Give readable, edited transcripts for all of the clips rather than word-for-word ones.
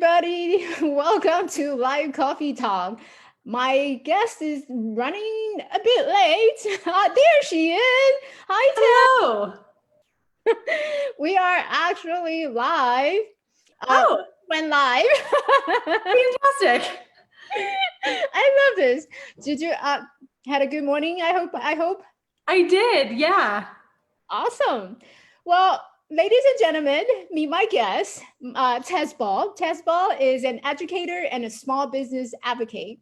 everybody. Welcome to Live Coffee Talk. My guest is running a bit late. There she is. Hi, Hello. Tess. We are actually live. Oh, Went live. fantastic. I love this. Did you had a good morning? I hope. I did, yeah. Awesome. Well, ladies and gentlemen, meet my guest, Tess Ball. Tess Ball is an educator and a small business advocate.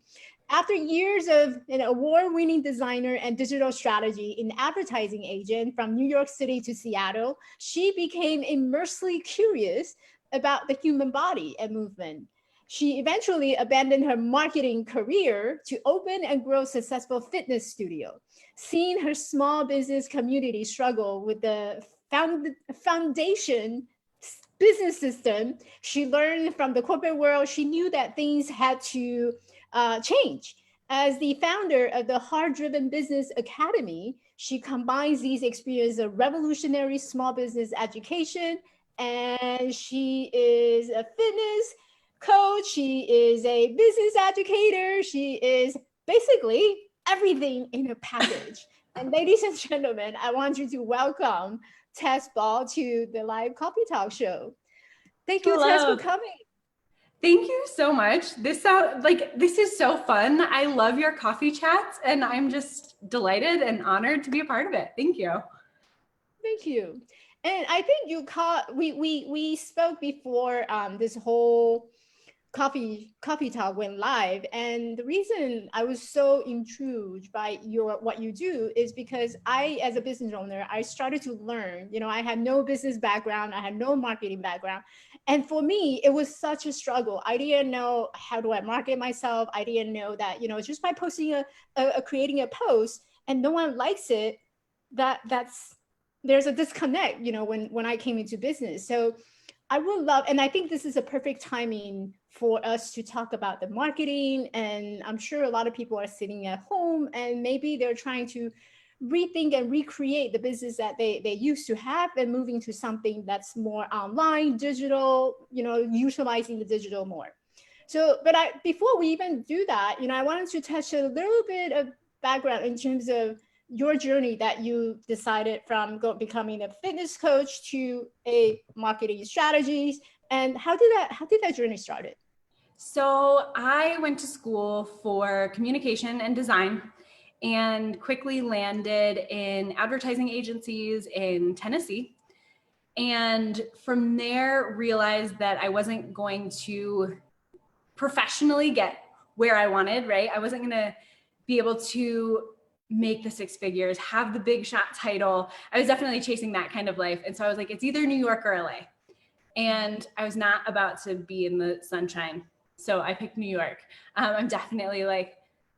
After years of an award-winning designer and digital strategy in advertising agent from New York City to Seattle, she became immersely curious about the human body and movement. She eventually abandoned her marketing career to open and grow successful fitness studio. Seeing her small business community struggle with the foundation business system she learned from the corporate world, she knew that things had to change. As the founder of the Heart Driven Business Academy, she combines these experiences of revolutionary small business education, and she is a fitness coach, she is a business educator, she is basically everything in a package. And ladies and gentlemen, I want you to welcome Tess Ball to the Live Coffee Talk show. Thank you, Hello. Tess, for coming. Thank you so much. This is so fun. I love your coffee chats, and I'm just delighted and honored to be a part of it. Thank you. Thank you. And I think you caught we spoke before this whole coffee talk went live, and the reason I was so intrigued by what you do is because I, as a business owner, I started to learn. I had no business background, I had no marketing background, and for me it was such a struggle. I didn't know how do I market myself. I didn't know that just by posting creating a post and no one likes it, that's there's a disconnect when I came into business. So I would love, and I think this is a perfect timing for us to talk about the marketing. And I'm sure a lot of people are sitting at home and maybe they're trying to rethink and recreate the business that they used to have and moving to something that's more online, digital, utilizing the digital more. So, but before we even do that, I wanted to touch a little bit of background in terms of your journey that you decided from becoming a fitness coach to a marketing strategist, and how did that journey started? So I went to school for communication and design and quickly landed in advertising agencies in Tennessee. And from there realized that I wasn't going to professionally get where I wanted, right? I wasn't going to be able to make the six figures, have the big shot title. I was definitely chasing that kind of life. And so I was like, it's either New York or LA. And I was not about to be in the sunshine. So I picked New York. I'm definitely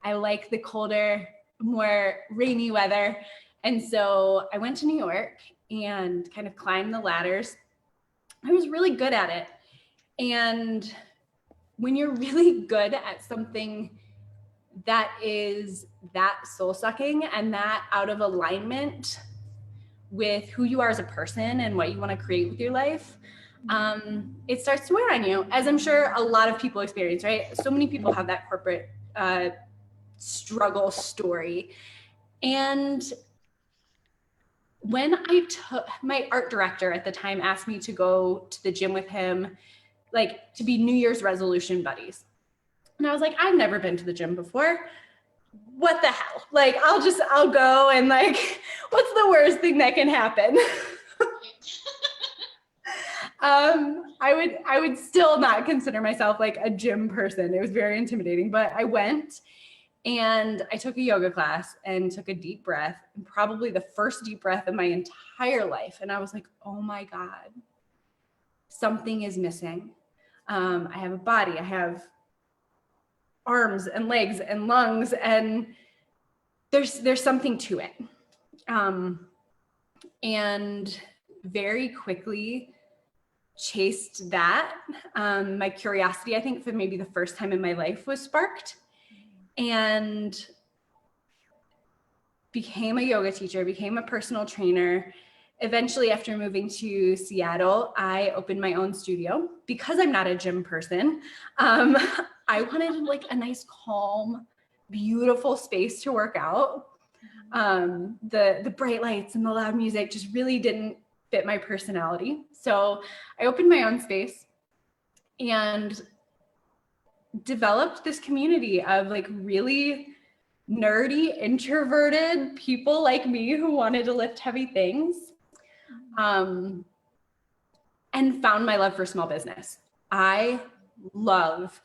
I like the colder, more rainy weather. And so I went to New York and kind of climbed the ladders. I was really good at it. And when you're really good at something that is that soul sucking and that out of alignment with who you are as a person and what you want to create with your life, it starts to wear on you, as I'm sure a lot of people experience, right? So many people have that corporate struggle story. And when my art director at the time asked me to go to the gym with him, to be New Year's resolution buddies. And I was like, I've never been to the gym before. What the hell? I'll go, and what's the worst thing that can happen? I would still not consider myself a gym person. It was very intimidating, but I went and I took a yoga class and took a deep breath, and probably the first deep breath of my entire life. And I was like, oh my God, something is missing. I have a body, I have arms and legs and lungs, and there's something to it. And very quickly chased that. My curiosity, I think, for maybe the first time in my life was sparked, and became a yoga teacher, became a personal trainer, eventually, after moving to Seattle, I opened my own studio because I'm not a gym person. I wanted like a nice, calm, beautiful space to work out. The bright lights and the loud music just really didn't fit my personality. So I opened my own space and developed this community of like really nerdy, introverted people like me who wanted to lift heavy things, and found my love for small business. I love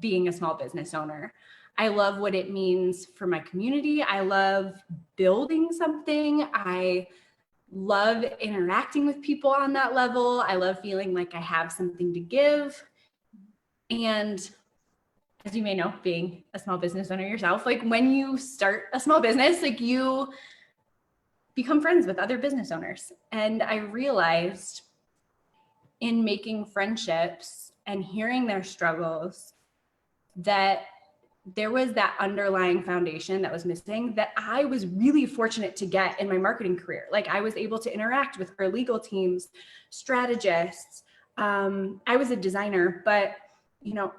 being a small business owner. I love what it means for my community. I love building something. I love interacting with people on that level. I love feeling like I have something to give. And as you may know, being a small business owner yourself, like when you start a small business, like you become friends with other business owners. And I realized in making friendships and hearing their struggles that there was that underlying foundation that was missing that I was really fortunate to get in my marketing career. Like I was able to interact with our legal teams, strategists. I was a designer, but you know,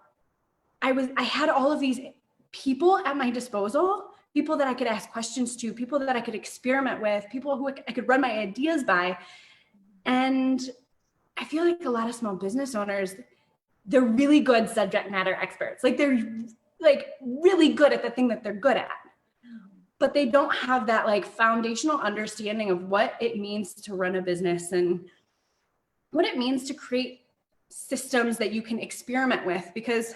I had all of these people at my disposal, people that I could ask questions to, people that I could experiment with, people who I could run my ideas by. And I feel like a lot of small business owners, they're really good subject matter experts. Like they're like really good at the thing that they're good at, but they don't have that like foundational understanding of what it means to run a business and what it means to create systems that you can experiment with, because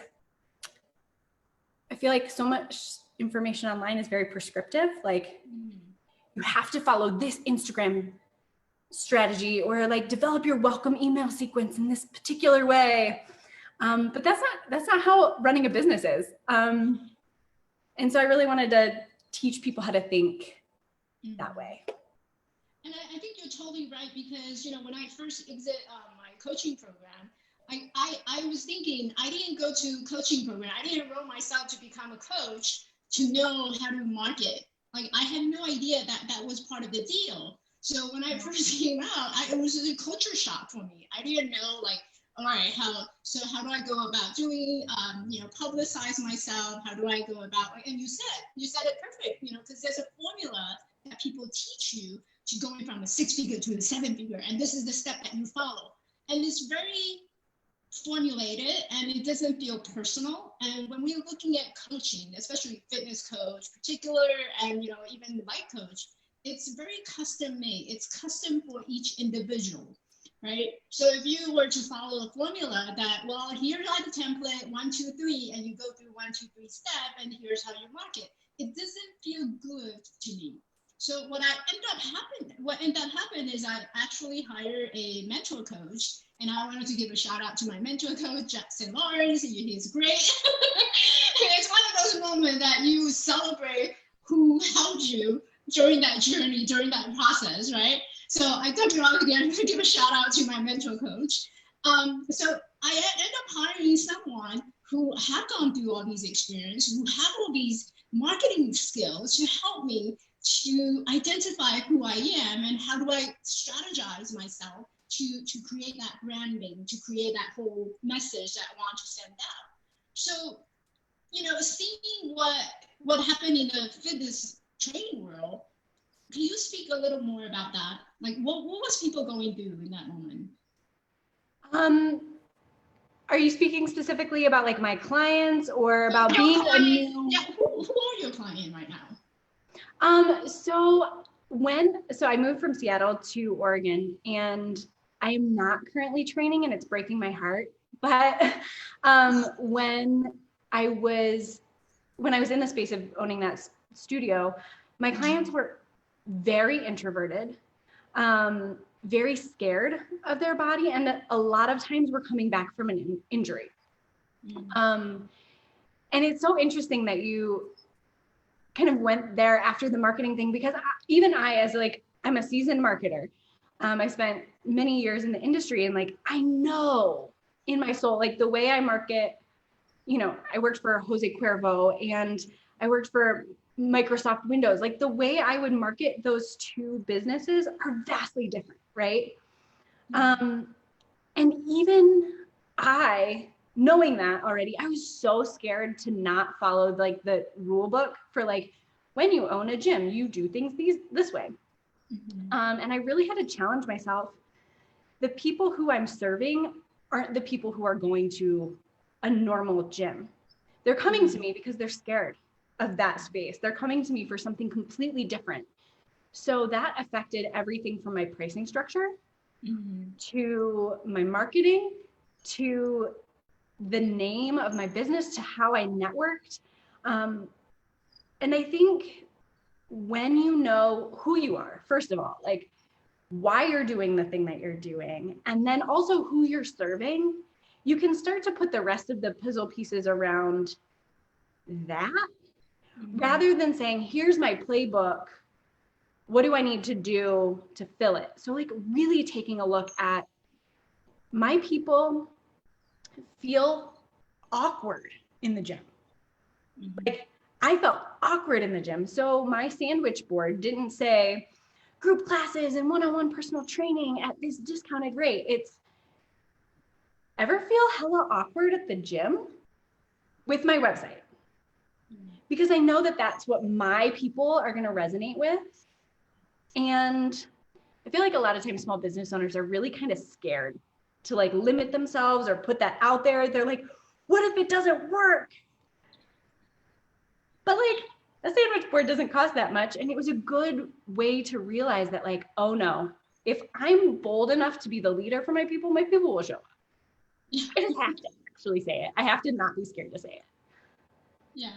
I feel like so much information online is very prescriptive. Like you have to follow this Instagram strategy or like develop your welcome email sequence in this particular way. But that's not how running a business is. And so I really wanted to teach people how to think that way. And I think you're totally right, because, you know, when I first exit my coaching program, I was thinking, I didn't go to coaching program. I didn't enroll myself to become a coach to know how to market. Like I had no idea that that was part of the deal. So when I first came out, it was a culture shock for me. I didn't know, like, all right, how do I go about doing, you know, publicize myself? How do I go about, and you said it perfect, you know, because there's a formula that people teach you to going from a 6-figure to a 7-figure, and this is the step that you follow. And it's very formulated and it doesn't feel personal. And when we're looking at coaching, especially fitness coach particular, and, you know, even life coach, it's very custom made. It's custom for each individual. Right? So if you were to follow a formula that, well, here's like a template, 1, 2, 3, and you go through 1, 2, 3 step, and here's how you market, it doesn't feel good to me. So what ended up happening is I actually hired a mentor coach, and I wanted to give a shout out to my mentor coach, Jackson Lawrence. He's great. It's one of those moments that you celebrate who helped you during that journey, during that process, right? So I got to wrong again to give a shout out to my mentor coach. So I ended up hiring someone who had gone through all these experiences, who had all these marketing skills to help me to identify who I am and how do I strategize myself to create that branding, to create that whole message that I want to send out. So, you know, seeing what happened in the fitness training world, can you speak a little more about that? Like, what was people going through in that moment? Are you speaking specifically about like my clients or about being a new? Yeah, who are your client right now? So I moved from Seattle to Oregon, and I am not currently training, and it's breaking my heart. But when I was in the space of owning that studio, my clients were very introverted, very scared of their body, and a lot of times were coming back from an injury. And it's so interesting that you kind of went there after the marketing thing, because I as like, I'm a seasoned marketer. I spent many years in the industry, and like, I know in my soul, like the way I market, you know, I worked for Jose Cuervo, and I worked for Microsoft Windows. Like the way I would market those two businesses are vastly different, right? And even I, knowing that already, I was so scared to not follow like the rule book for like, when you own a gym, you do things this way. And I really had to challenge myself. The people who I'm serving aren't the people who are going to a normal gym. They're coming to me because they're scared of that space. They're coming to me for something completely different. So that affected everything from my pricing structure to my marketing, to the name of my business, to how I networked. And I think when you know who you are, first of all, like why you're doing the thing that you're doing, and then also who you're serving, you can start to put the rest of the puzzle pieces around that, rather than saying, here's my playbook, what do I need to do to fill it? So like really taking a look at, my people feel awkward in the gym. Like I felt awkward in the gym. So my sandwich board didn't say group classes and one-on-one personal training at this discounted rate. It's, ever feel hella awkward at the gym? With my website. Because I know that that's what my people are going to resonate with. And I feel like a lot of times small business owners are really kind of scared to like limit themselves or put that out there. They're like, what if it doesn't work? But like a sandwich board doesn't cost that much. And it was a good way to realize that like, oh no, if I'm bold enough to be the leader for my people will show up. I just have to actually say it. I have to not be scared to say it. Yeah.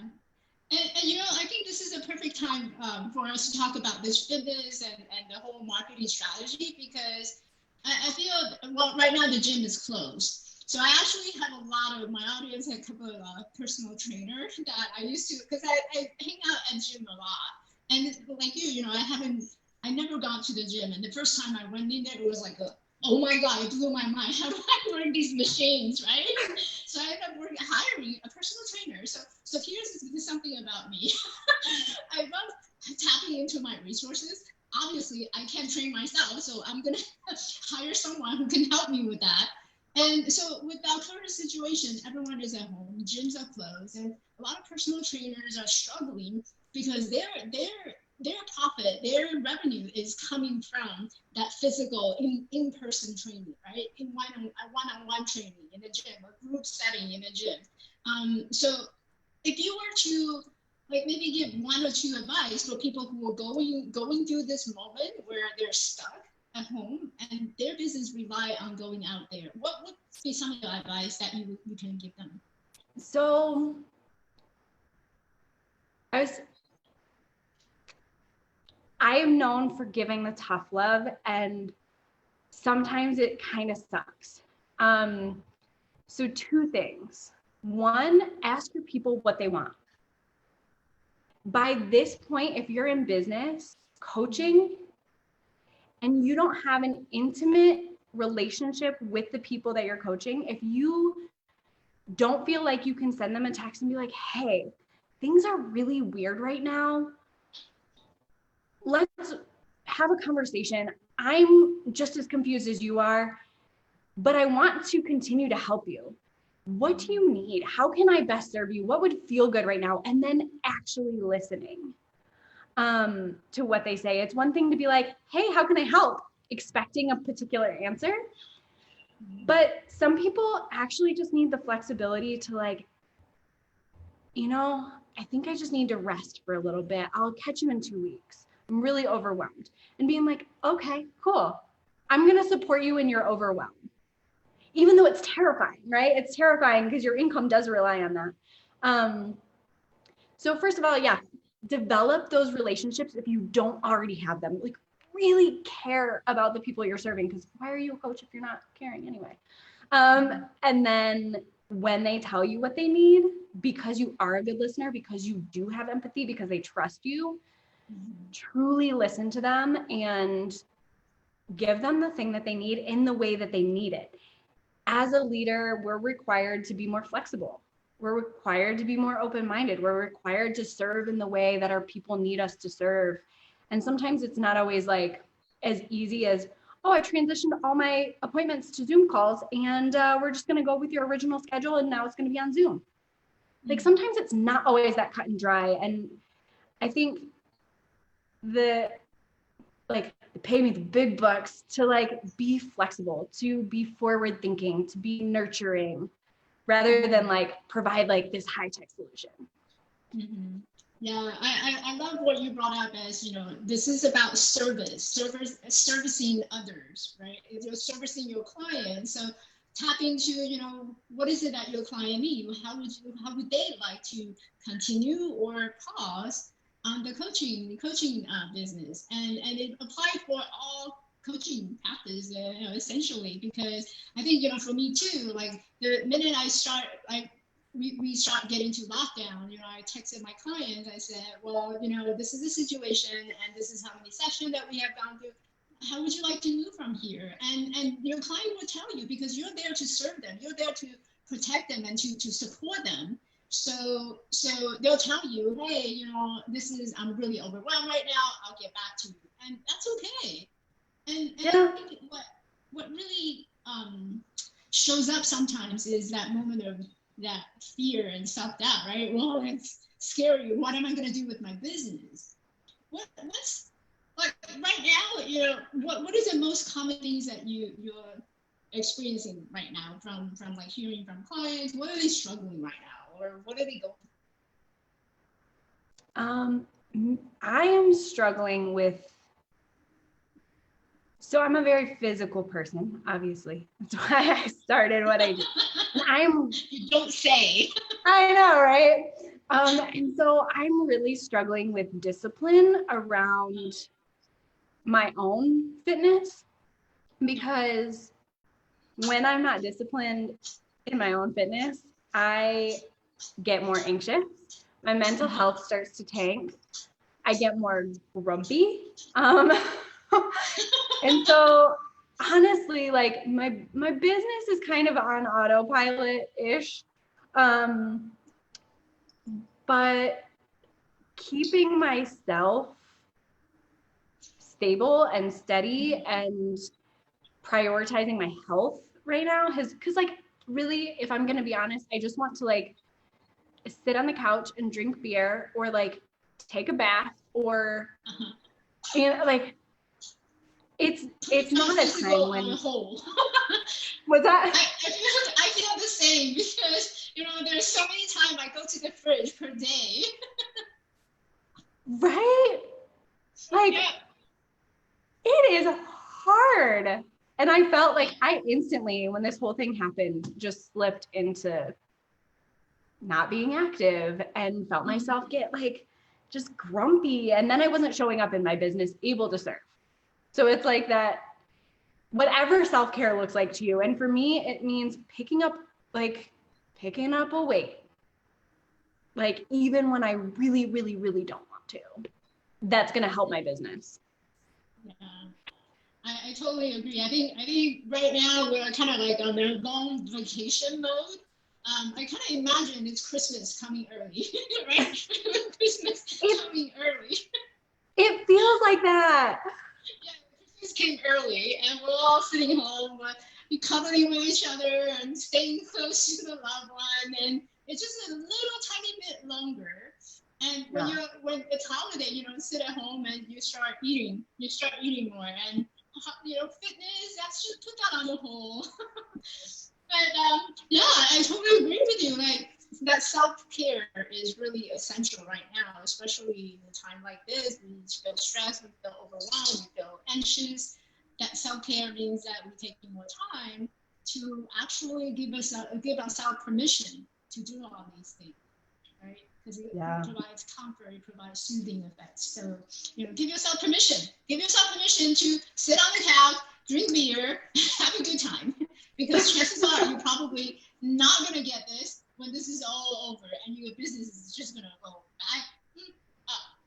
And you know, I think this is a perfect time for us to talk about this fitness and the whole marketing strategy, because I feel, well, right now the gym is closed. So I actually have a lot of my audience, a couple of personal trainers that I used to, because I hang out at gym a lot. And like you know, I never got to the gym. And the first time I went in there, it was like oh my God, it blew my mind. How do I work these machines, right? So I ended up hiring a personal trainer. So here's something about me. I love tapping into my resources. Obviously, I can't train myself, so I'm gonna hire someone who can help me with that. And so with our current situation, everyone is at home, gyms are closed, and a lot of personal trainers are struggling because their profit, their revenue is coming from that physical in-person training, right? In one-on-one training in the gym, a group setting in the gym. So if you were to like maybe give one or two advice for people who are going through this moment where they're stuck at home and their business rely on going out there, what would be some of the advice that you can give them? So I am known for giving the tough love, and sometimes it kind of sucks. So two things. One, ask your people what they want. By this point, if you're in business coaching and you don't have an intimate relationship with the people that you're coaching, if you don't feel like you can send them a text and be like, hey, things are really weird right now, let's have a conversation. I'm just as confused as you are, but I want to continue to help you. What do you need? How can I best serve you? What would feel good right now? And then actually listening to what they say. It's one thing to be like, hey, how can I help? Expecting a particular answer. But some people actually just need the flexibility to like, you know, I think I just need to rest for a little bit. I'll catch you in 2 weeks. I'm really overwhelmed. And being like, okay, cool. I'm going to support you in your overwhelm. Even though it's terrifying, right? It's terrifying because your income does rely on that. So first of all, yeah, develop those relationships if you don't already have them. Like really care about the people you're serving, because why are you a coach if you're not caring anyway? And then when they tell you what they need, because you are a good listener, because you do have empathy, because they trust you, truly listen to them and give them the thing that they need in the way that they need it. As a leader, we're required to be more flexible. we're required to be more open-minded. We're required to serve in the way that our people need us to serve. And sometimes it's not always like as easy as, oh, I transitioned all my appointments to Zoom calls and we're just going to go with your original schedule and now it's going to be on Zoom. Like sometimes it's not always that cut and dry. And I think pay me the big bucks to like be flexible, to be forward thinking, to be nurturing, rather than like provide like this high tech solution. Mm-hmm. Yeah, I love what you brought up as, you know, this is about servicing others, right? You're servicing your clients. So tap into, you know, what is it that your client needs? How would they like to continue or pause on the coaching business? And it applies for all coaching paths, you know, essentially, because I think, you know, for me too, like the minute I start, like, we start getting to lockdown, you know, I texted my clients, I said, well, you know, this is the situation and this is how many sessions that we have gone through. How would you like to move from here? And your client will tell you, because you're there to serve them. You're there to protect them and to support them. So they'll tell you, hey, you know, I'm really overwhelmed right now. I'll get back to you. And that's okay. And Yeah. I think what really shows up sometimes is that moment of that fear and self-doubt, right? Well, it's scary. What am I going to do with my business? What's like right now, you know, what is the most common things that you're experiencing right now from like hearing from clients? What are they struggling right now, or what are they going through? I am struggling with, so I'm a very physical person, obviously. That's why I started what I do. You don't say. I know, right? And so I'm really struggling with discipline around my own fitness, because when I'm not disciplined in my own fitness, I get more anxious. My mental health starts to tank. I get more grumpy. And so honestly, like my business is kind of on autopilot-ish. But keeping myself stable and steady and prioritizing my health right now because like really, if I'm gonna be honest, I just want to like sit on the couch and drink beer or like take a bath or you know, like it's not a time when was that I feel the same, because you know there's so many times I go to the fridge per day. Right? Like yeah. It is hard. And I felt like I instantly, when this whole thing happened, just slipped into not being active and felt myself get like just grumpy. And then I wasn't showing up in my business able to serve. So it's like that, whatever self-care looks like to you. And for me, it means picking up a weight. Like even when I really, really, really don't want to, that's going to help my business. Yeah. I totally agree. I think right now we're kind of like on a long vacation mode. I kind of imagine it's Christmas coming early, right? Christmas coming early. It feels like that. Yeah, Christmas came early, and we're all sitting home, cuddling with each other and staying close to the loved one, and it's just a little tiny bit longer. And when it's holiday, you know, sit at home and you start eating more, and you know, fitness, that's just put that on the whole. But yeah, I totally agree with you. Like that self-care is really essential right now, especially in a time like this. We feel stressed, we feel overwhelmed, we feel anxious. That self-care means that we're taking more time to actually give ourselves permission to do all these things, right? Because it provides comfort, it provides soothing effects. So, you know, give yourself permission. Give yourself permission to sit on the couch, drink beer, have a good time. Because chances are you're probably not going to get this when this is all over and your business is just going to go back up.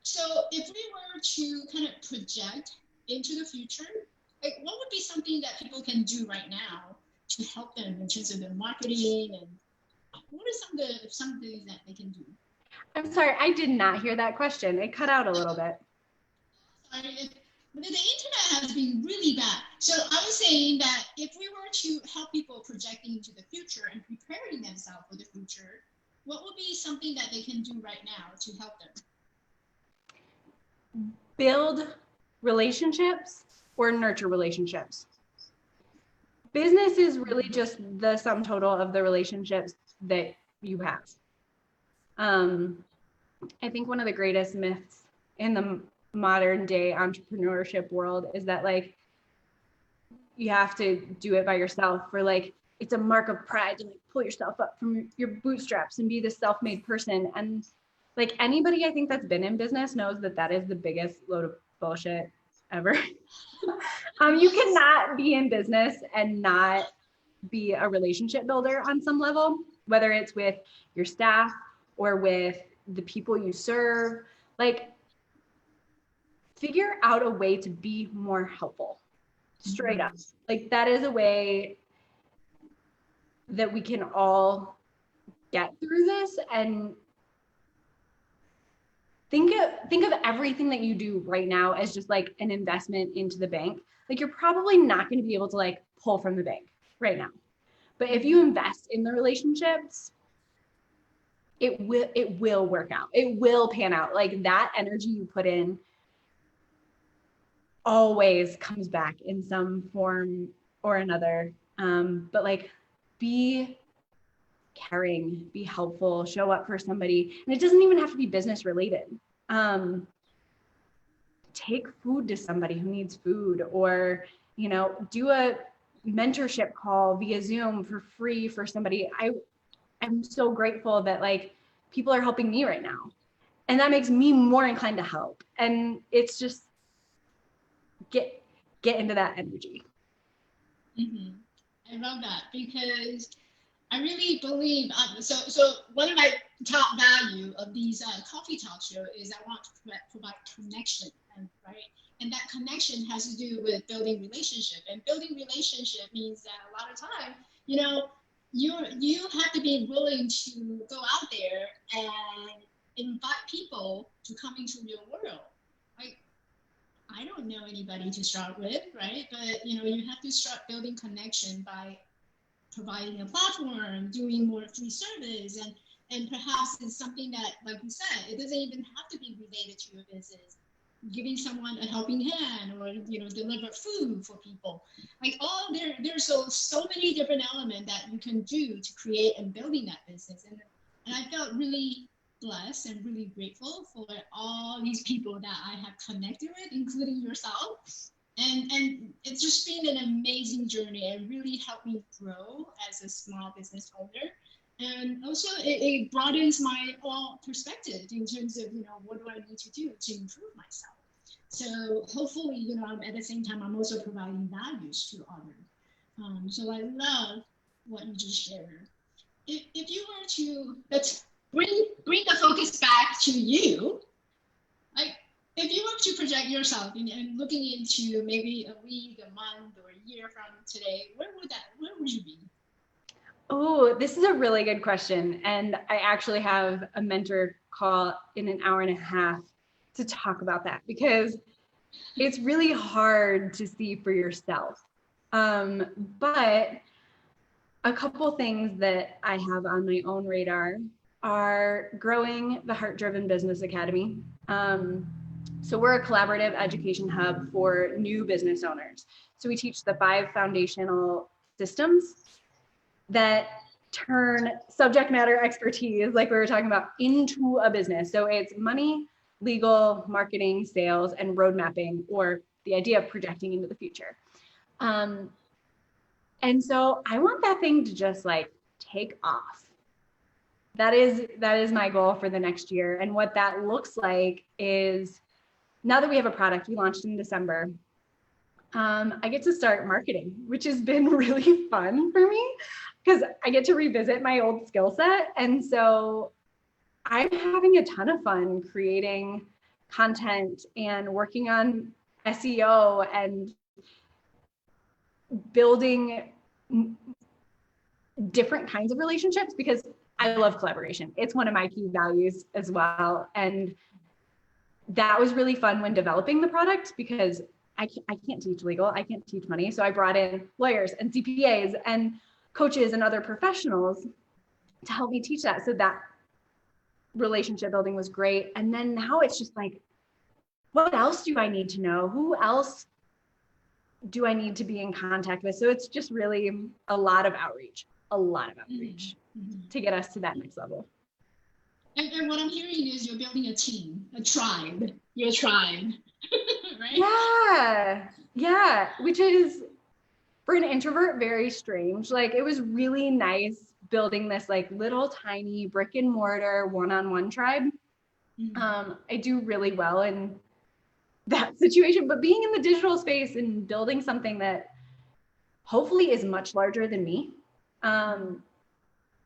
So if we were to kind of project into the future, like what would be something that people can do right now to help them in terms of their marketing and what are some things that they can do? I'm sorry, I did not hear that question. It cut out a little bit. Sorry, the internet has been really bad. So I was saying that if we were to help people projecting into the future and preparing themselves for the future, what would be something that they can do right now to help them? Build relationships or nurture relationships. Business is really just the sum total of the relationships that you have. I think one of the greatest myths in the modern day entrepreneurship world is that like you have to do it by yourself, or like it's a mark of pride to like pull yourself up from your bootstraps and be this self-made person. And like anybody I think that's been in business knows that that is the biggest load of bullshit ever. You cannot be in business and not be a relationship builder on some level, whether it's with your staff or with the people you serve. Like, figure out a way to be more helpful, straight up. Like, that is a way that we can all get through this. And think of everything that you do right now as just like an investment into the bank. Like, you're probably not going to be able to like pull from the bank right now, but if you invest in the relationships, it will work out. It will pan out. Like, that energy you put in always comes back in some form or another. But like, be caring, be helpful, show up for somebody. And it doesn't even have to be business related. Take food to somebody who needs food, or, you know, do a mentorship call via Zoom for free for somebody. I'm so grateful that like people are helping me right now. And that makes me more inclined to help. And it's just get into that energy. Mm-hmm. I love that, because I really believe, so one of my top value of these coffee talk show is I want to provide connection, right? And that connection has to do with building relationship, and building relationship means that a lot of time, you know, you have to be willing to go out there and invite people to come into your world. Like, I don't know anybody to start with, right? But you know, you have to start building connection by providing a platform, doing more free service, and perhaps it's something that, like you said, it doesn't even have to be related to your business. Giving someone a helping hand, or you know, deliver food for people. Like, there's so many different elements that you can do to create and building that business. And I felt really blessed and really grateful for all these people that I have connected with, including yourself. And it's just been an amazing journey. It really helped me grow as a small business owner. And also it broadens my perspective in terms of, you know, what do I need to do to improve myself? So hopefully, you know, at the same time, I'm also providing values to others. So I love what you just shared. If you were to, let's bring the focus back to you, like, if you were to project yourself and looking into maybe a week, a month, or a year from today, where would you be? Oh, this is a really good question. And I actually have a mentor call in an hour and a half to talk about that, because it's really hard to see for yourself. But a couple things that I have on my own radar are growing the Heart Driven Business Academy. So we're a collaborative education hub for new business owners. So we teach the 5 foundational systems that turn subject matter expertise, like we were talking about, into a business. So it's money, legal, marketing, sales, and road mapping, or the idea of projecting into the future. And so I want that thing to just like take off. That is my goal for the next year. And what that looks like is, now that we have a product, we launched in December, I get to start marketing, which has been really fun for me because I get to revisit my old skill set. And so I'm having a ton of fun creating content and working on SEO and building different kinds of relationships, because I love collaboration. It's one of my key values as well. And that was really fun when developing the product, because I can't teach legal, I can't teach money. So I brought in lawyers and CPAs and coaches and other professionals to help me teach that. So that relationship building was great. And then now it's just like, what else do I need to know? Who else do I need to be in contact with? So it's just really a lot of outreach to get us to that next level. And what I'm hearing is you're building a team, a tribe, your tribe, right? Yeah, which is, for an introvert, very strange. Like, it was really nice building this like little tiny brick and mortar one-on-one tribe. I do really well in that situation, but being in the digital space and building something that hopefully is much larger than me,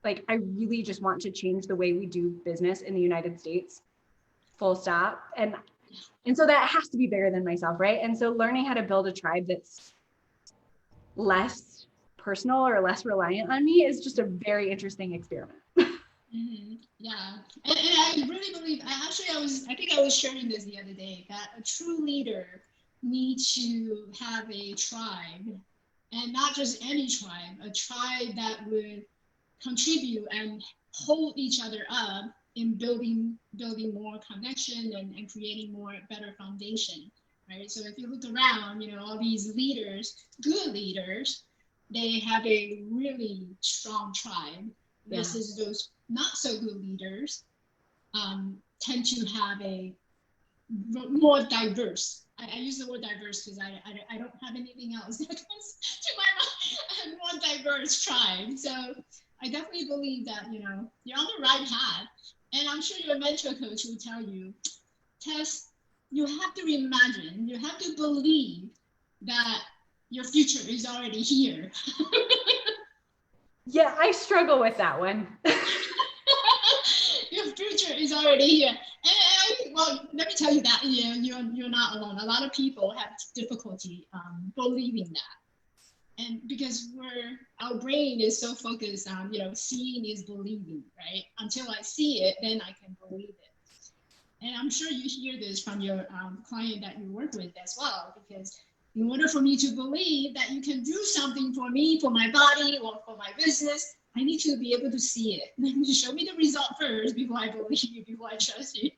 like, I really just want to change the way we do business in the United States, full stop. And so that has to be bigger than myself, right? And so learning how to build a tribe that's less personal or less reliant on me is just a very interesting experiment. Yeah, and I really believe, I think I was sharing this the other day, that a true leader needs to have a tribe, and not just any tribe, a tribe that would contribute and hold each other up in building more connection and creating more better foundation, right? So if you look around, all these leaders, good leaders, they have a really strong tribe versus those not so good leaders tend to have a more diverse. I use the word diverse because I don't have anything else that comes to my mind. More diverse tribe. So I definitely believe that, you're on the right path. And I'm sure your mentor coach will tell you, Tess, you have to imagine, you have to believe that your future is already here. Yeah, I struggle with that one. Your future is already here. And well, let me tell you that you're not alone. A lot of people have difficulty believing that. And because our brain is so focused on, seeing is believing, right? Until I see it, then I can believe it. And I'm sure you hear this from your client that you work with as well, because in order for me to believe that you can do something for me, for my body, or for my business, I need to be able to see it. Show me the result first before I believe you, before I trust you,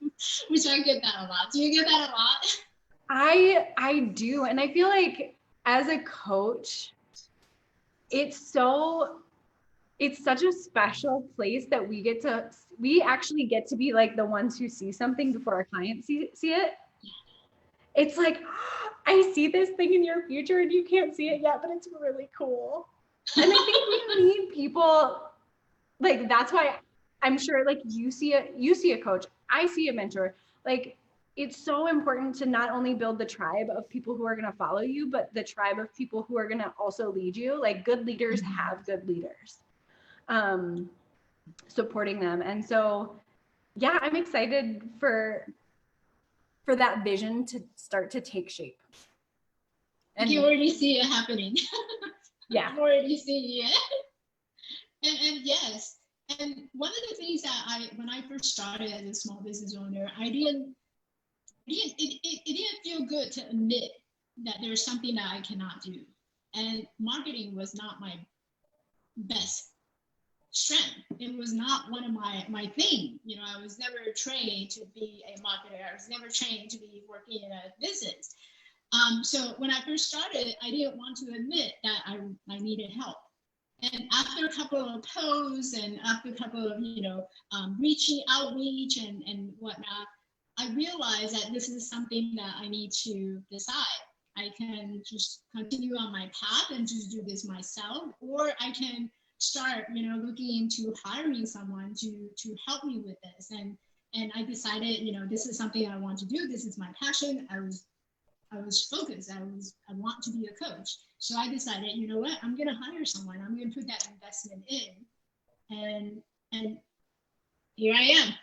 which I get that a lot. Do you get that a lot? I do. And I feel like as a coach, it's such a special place that we actually get to be like the ones who see something before our clients see it. It's like, I see this thing in your future and you can't see it yet, but it's really cool. And I think we need people, like, that's why I'm sure, like, you see a coach, I see a mentor. Like, it's so important to not only build the tribe of people who are going to follow you, but the tribe of people who are going to also lead you. Like, good leaders have good leaders supporting them. And so, yeah, I'm excited for that vision to start to take shape. And you already see it happening. Yeah. You already see it. And yes. And one of the things that when I first started as a small business owner, it didn't feel good to admit that there's something that I cannot do. And marketing was not my best strength. It was not one of my thing. I was never trained to be a marketer. I was never trained to be working in a business. So when I first started, I didn't want to admit that I needed help. And after a couple of posts and after a couple of, outreach and whatnot, I realized that this is something that I need to decide. I can just continue on my path and just do this myself, or I can start, looking into hiring someone to help me with this. And I decided, this is something I want to do. This is my passion. I was focused. I want to be a coach. So I decided, you know what, I'm going to hire someone. I'm going to put that investment in. And here I am.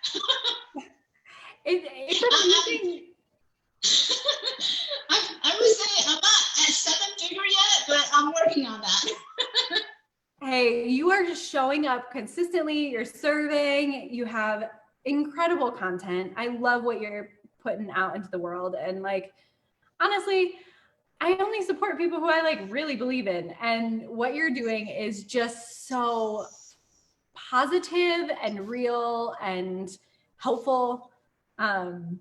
It's amazing. I would say I'm not at 7-figure yet, but I'm working on that. Hey, you are just showing up consistently. You're serving. You have incredible content. I love what you're putting out into the world. And like, honestly, I only support people who I like really believe in. And what you're doing is just so positive and real and helpful. Um,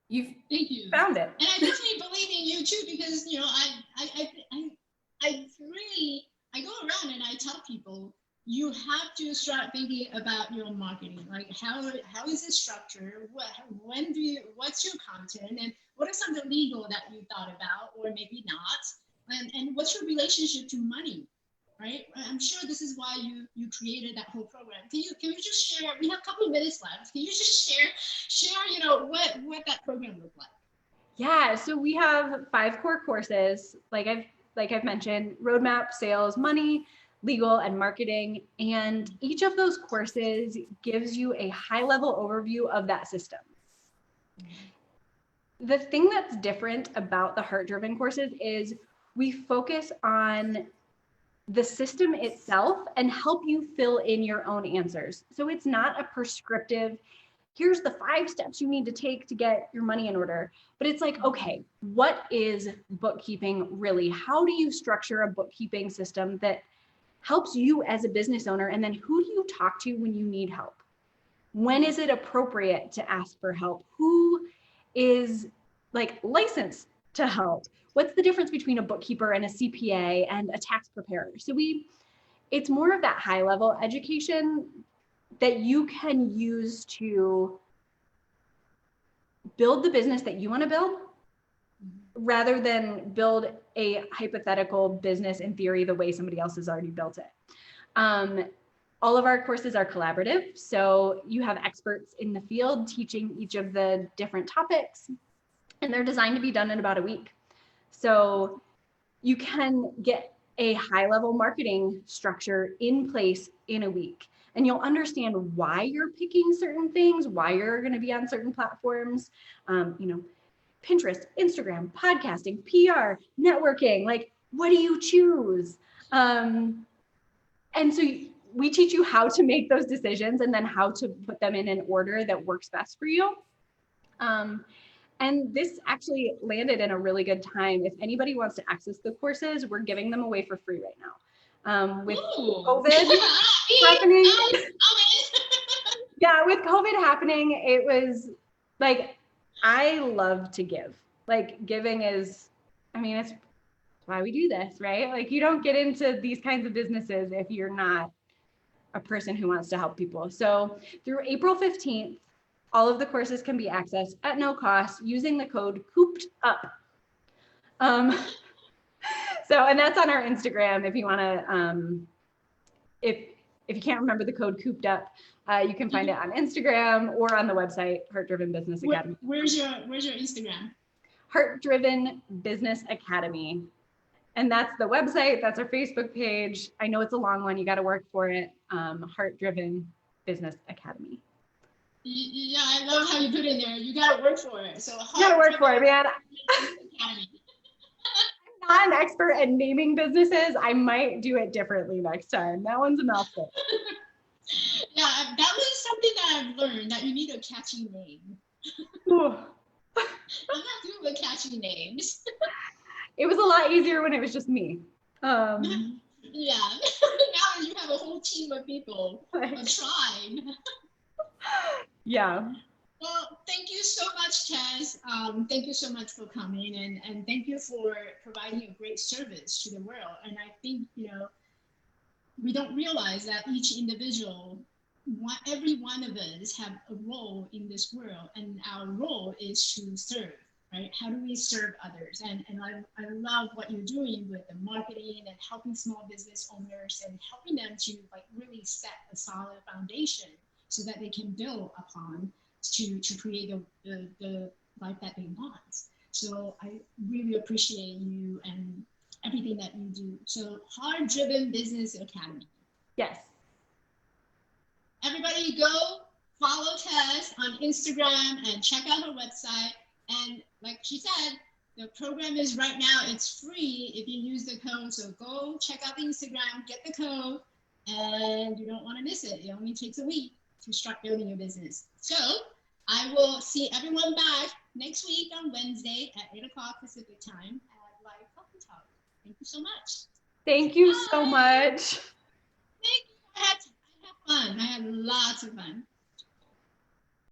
you've Thank you. found it. And I definitely believe in you too, because you know, I really, I go around and I tell people you have to start thinking about your marketing. Like how is it structured? What's your content, and what are some of the legal that you thought about, or maybe not? And what's your relationship to money? Right? I'm sure this is why you created that whole program. Can you just share? We have a couple of minutes left. Can you just share you know what that program looked like? Yeah, so we have 5 core courses, like I've mentioned: roadmap, sales, money, legal, and marketing. And each of those courses gives you a high-level overview of that system. The thing that's different about the heart-driven courses is we focus on the system itself and help you fill in your own answers. So it's not a prescriptive, here's the 5 steps you need to take to get your money in order. But it's like, okay, what is bookkeeping really? How do you structure a bookkeeping system that helps you as a business owner? And then who do you talk to when you need help? When is it appropriate to ask for help? Who is like licensed to help? What's the difference between a bookkeeper and a CPA and a tax preparer? So it's more of that high level education that you can use to build the business that you want to build, rather than build a hypothetical business in theory the way somebody else has already built it. All of our courses are collaborative, so you have experts in the field teaching each of the different topics, and they're designed to be done in about a week. So you can get a high-level marketing structure in place in a week, and you'll understand why you're picking certain things, why you're going to be on certain platforms, Pinterest, Instagram, podcasting, PR, networking. Like, what do you choose? And so we teach you how to make those decisions and then how to put them in an order that works best for you. And this actually landed in a really good time. If anybody wants to access the courses, we're giving them away for free right now. With COVID happening, yeah, with COVID happening, it was like, I love to give. Like, giving is, it's why we do this, right? Like, you don't get into these kinds of businesses if you're not a person who wants to help people. So through April 15th, all of the courses can be accessed at no cost using the code COOPED UP. And that's on our Instagram. If you want to, if you can't remember the code COOPED UP, you can find it on Instagram or on the website, Heart Driven Business Academy. Where's your Instagram? Heart Driven Business Academy. And that's the website, that's our Facebook page. I know it's a long one, you got to work for it. Heart Driven Business Academy. Yeah, I love how you put it in there. You got to work for it. So you got to work for it, man. I'm not an expert at naming businesses. I might do it differently next time. That one's a mouthful. Yeah, that was something that I've learned, that you need a catchy name. I'm not good with catchy names. It was a lot easier when it was just me. Yeah, now you have a whole team of people, a tribe. Yeah. Well, thank you so much, Tess. Thank you so much for coming, and thank you for providing a great service to the world. And I think, we don't realize that each individual, every one of us have a role in this world, and our role is to serve, right? How do we serve others? And I love what you're doing with the marketing and helping small business owners and helping them to really set a solid foundation so that they can build upon to create the life that they want. So I really appreciate you and everything that you do. So Heart Driven Business Academy. Yes. Everybody go follow Tess on Instagram and check out her website. And like she said, The program is right now, it's free if you use the code. So go check out the Instagram, get the code, and you don't want to miss it. It only takes a week to start building your business. So I will see everyone back next week on Wednesday at 8 o'clock Pacific time at Live Coffee Talk. Thank you so much. Thank you Bye. so much. Thank you. I had fun. I had lots of fun.